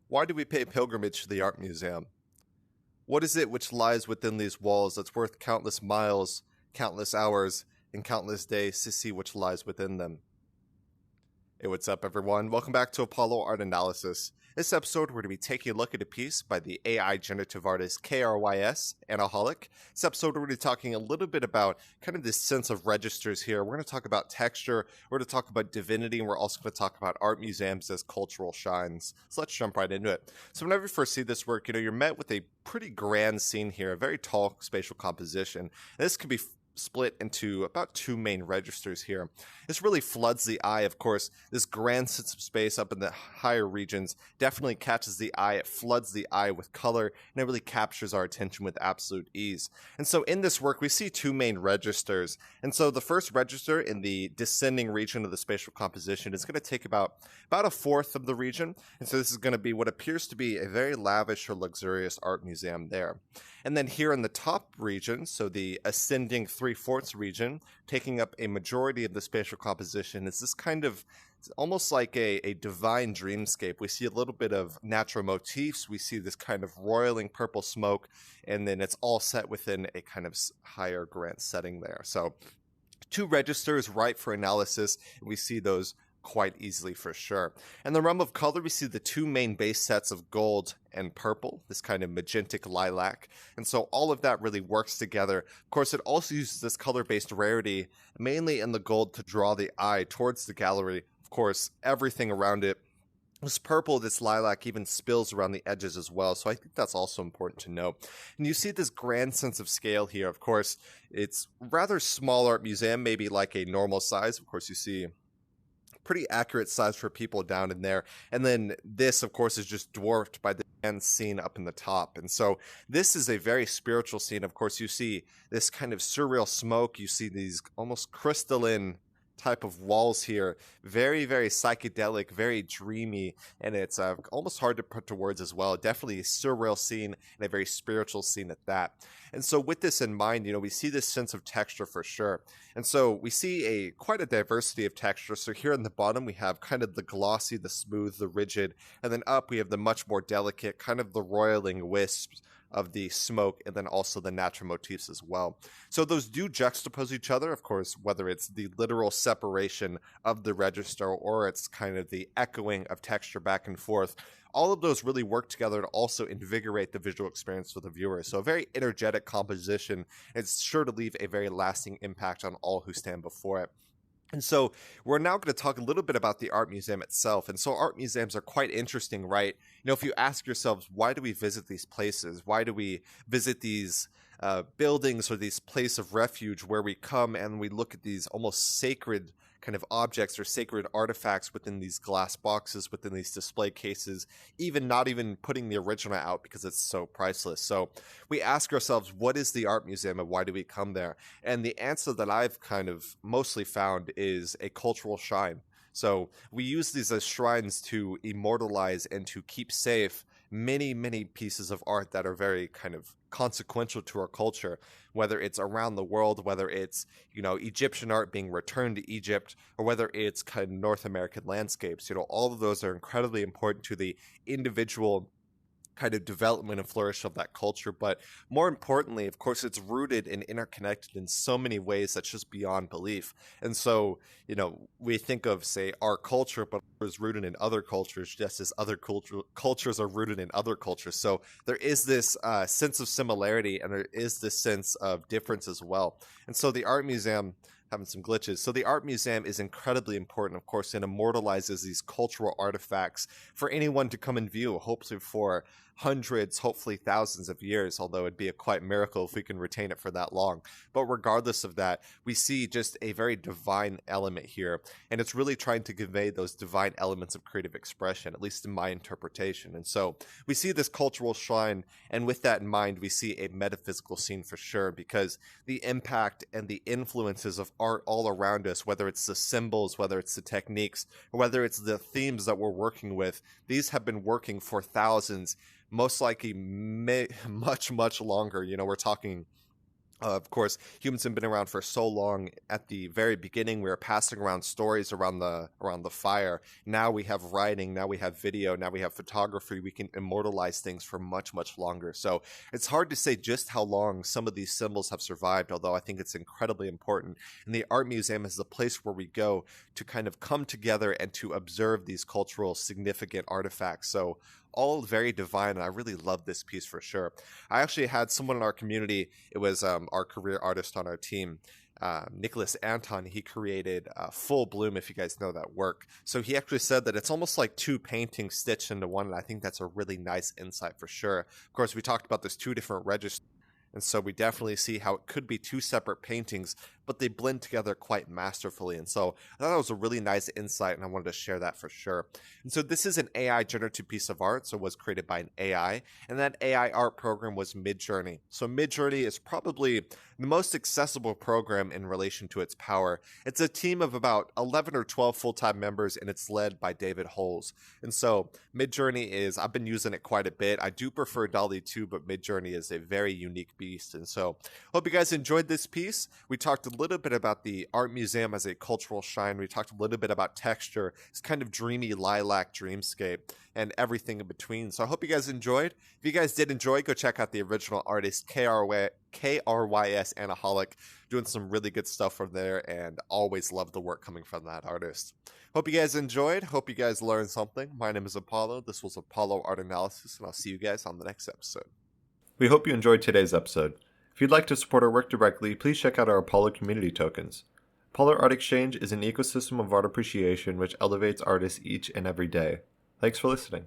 Why do we pay pilgrimage to the art museum? What is it which lies within these walls that's worth countless miles, countless hours, and countless days to see which lies within them? Hey, what's up, everyone? Welcome back to Apollo Art Analysis. This episode, we're going to be taking a look at a piece by the AI Generative artist Krys, Anaholic. This episode, we're going to be talking a little bit about kind of this sense of registers here. We're going to talk about texture, we're going to talk about divinity, and we're also going to talk about art museums as cultural shines. So let's jump right into it. So whenever you first see this work, you're met with a pretty grand scene here, a very tall spatial composition. And this can be split into about two main registers here. This really floods the eye. Of course, this grand sense of space up in the higher regions definitely catches the eye. It floods the eye with color, and it really captures our attention with absolute ease. And so in this work, we see two main registers. And so the first register in the descending region of the spatial composition is going to take about a fourth of the region. And so this is going to be what appears to be a very lavish or luxurious art museum there. And then here in the top region, so the ascending 3/4 region, taking up a majority of the spatial composition, is this kind of, it's almost like a divine dreamscape. We see a little bit of natural motifs. We see this kind of roiling purple smoke, and then it's all set within a kind of higher grand setting there. So two registers ripe for analysis, and we see those quite easily for sure. In the realm of color, we see the two main base sets of gold and purple, this kind of magentic lilac. And so all of that really works together. Of course, it also uses this color-based rarity, mainly in the gold, to draw the eye towards the gallery. Of course, everything around it, this purple, this lilac even spills around the edges as well. So I think that's also important to know. And you see this grand sense of scale here. Of course, it's rather small art museum, maybe like a normal size. Of course, you see pretty accurate size for people down in there. And then this, of course, is just dwarfed by the end scene up in the top. And so this is a very spiritual scene. Of course, you see this kind of surreal smoke. You see these almost crystalline type of walls here, very, very psychedelic, very dreamy, and it's almost hard to put to words as well. Definitely a surreal scene and a very spiritual scene at that. And so with this in mind, we see this sense of texture for sure. And so we see quite a diversity of texture. So here in the bottom, we have kind of the glossy, the smooth, the rigid, and then up we have the much more delicate, kind of the roiling wisps of the smoke, and then also the natural motifs as well. So those do juxtapose each other, of course, whether it's the literal separation of the register or it's kind of the echoing of texture back and forth. All of those really work together to also invigorate the visual experience for the viewer. So a very energetic composition. It's sure to leave a very lasting impact on all who stand before it. And so we're now going to talk a little bit about the art museum itself. And so art museums are quite interesting, right? If you ask yourselves, why do we visit these places? Why do we visit these buildings or these places of refuge where we come and we look at these almost sacred kind of objects or sacred artifacts within these glass boxes, within these display cases, not even putting the original out because it's so priceless. So we ask ourselves, what is the art museum and why do we come there? And the answer that I've kind of mostly found is a cultural shine. So we use these as shrines to immortalize and to keep safe many, many pieces of art that are very kind of consequential to our culture, whether it's around the world, whether it's, Egyptian art being returned to Egypt, or whether it's kind of North American landscapes. All of those are incredibly important to the individual kind of development and flourish of that culture. But more importantly, of course, it's rooted and interconnected in so many ways that's just beyond belief. And so, we think of, say, our culture, but is rooted in other cultures, just as other cultures are rooted in other cultures. So there is this sense of similarity, and there is this sense of difference as well. And so the art museum, having some glitches. So the art museum is incredibly important, of course, and immortalizes these cultural artifacts for anyone to come and view, hopefully for hundreds, hopefully thousands of years, although it'd be a quite miracle if we can retain it for that long. But regardless of that, we see just a very divine element here, and it's really trying to convey those divine elements of creative expression, at least in my interpretation. And so we see this cultural shrine, and with that in mind, we see a metaphysical scene for sure, because the impact and the influences of art all around us, whether it's the symbols, whether it's the techniques, or whether it's the themes that we're working with, these have been working for thousands, most likely much, much longer. We're talking Of course, humans have been around for so long. At the very beginning, we were passing around stories around the fire. Now we have writing. Now we have video. Now we have photography. We can immortalize things for much, much longer. So it's hard to say just how long some of these symbols have survived. Although I think it's incredibly important. And the art museum is the place where we go to kind of come together and to observe these cultural significant artifacts. So all very divine, and I really love this piece for sure. I actually had someone in our community. It was our career artist on our team, Nicholas Anton. He created Full Bloom, if you guys know that work. So he actually said that it's almost like two paintings stitched into one, and I think that's a really nice insight for sure. Of course, we talked about there's two different registers. And so we definitely see how it could be two separate paintings, but they blend together quite masterfully. And so I thought that was a really nice insight, and I wanted to share that for sure. And so this is an AI generative piece of art, so it was created by an AI, and that AI art program was Midjourney. So Midjourney is probably the most accessible program in relation to its power. It's a team of about 11 or 12 full-time members, and it's led by David Holes. And so Midjourney I've been using it quite a bit. I do prefer DALL-E 2, but Midjourney is a very unique beast. And so hope you guys enjoyed this piece. We talked a little bit about the art museum as a cultural shrine. We talked a little bit about texture, this kind of dreamy lilac dreamscape, and everything in between. So I hope you guys enjoyed. If you guys did enjoy, go check out the original artist, KRYS Anaholic, doing some really good stuff from there, and always love the work coming from that artist. Hope you guys enjoyed. Hope you guys learned something. My name is Apollo. This was Apollo Art Analysis, and I'll see you guys on the next episode. We hope you enjoyed today's episode. If you'd like to support our work directly, please check out our Apollo community tokens. Apollo Art Exchange is an ecosystem of art appreciation which elevates artists each and every day. Thanks for listening.